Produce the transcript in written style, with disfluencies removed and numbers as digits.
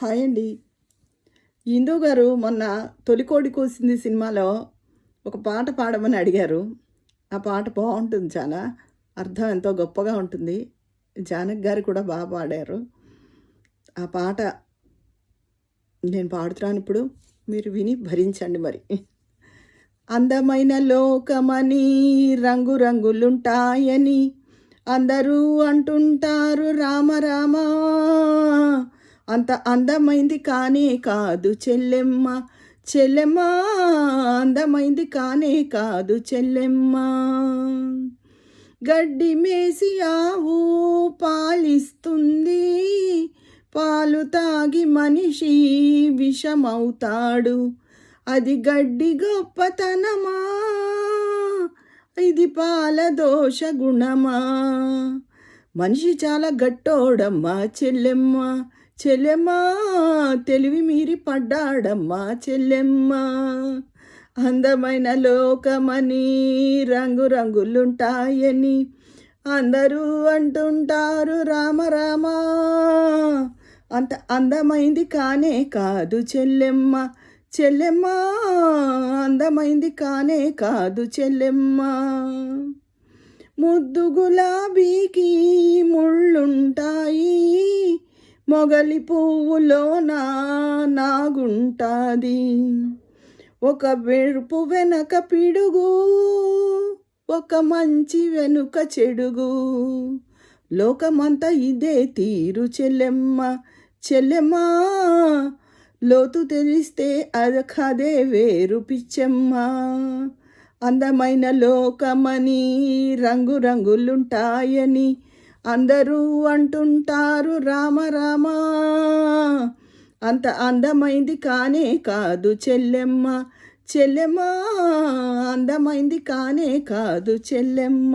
Hi అండి. ఇందు గారు మొన్న 'తొలికోడి కూసింది' సినిమాలో ఒక పాట పాడమని అడిగారు. ఆ పాట బావుంటుంది చాలా. అర్థం ఎంతో గొప్పగా ఉంటుంది. జానకి గారు కూడా పాడారు. ఆ పాట నేను పాడుతున్నానిప్పుడు. మీరు విని భరించండి మరి. అందమైన లోకమని రంగులుంటాయని అందరూ అంటుంటారు రామ రామ. అంత అందమైంది కానే కాదు చెల్లెమ్మ, చెల్లెమ్మ అందమైంది కానే కాదు చెల్లెమ్మ. గడ్డి మేసి ఆవు పాలిస్తుంది, పాలు తాగి మనిషి విషమవుతాడు. అది గడ్డి గొప్పతనమా, ఇది పాల దోష గుణమా. మనిషి చాలా గట్టోడమ్మా చెల్లెమ్మ, చెల్లెమ్మ తెలివి మీరి పడ్డాడమ్మా చెల్లెమ్మ. అందమైన లోకమని రంగులుంటాయని అందరూ అంటుంటారు రామ రామ. అంత అందమైంది కానే కాదు చెల్లెమ్మ, చెల్లెమ్మ అందమైంది కానే కాదు చెల్లెమ్మ. ముద్దు గులాబీకి ముళ్ళుంటాయి, మొగలి పువ్వులోన నాగుంటాది. ఒక వెరుపు వెనక పిడుగు, ఒక మంచి వెనుక చెడుగు. లోకమంతా ఇదే తీరు చెల్లెమ్మ, చెల్లెమ్మ లోతు తెలిస్తే అదే వేరు పిచ్చమ్మ. అందమైన లోకమని రంగులుంటాయని అందరూ అంటుంటారు రామ రామ. అంత అందమైంది కానే కాదు చెల్లెమ్మ, చెల్లెమ్మ అందమైంది కానే కాదు చెల్లెమ్మ.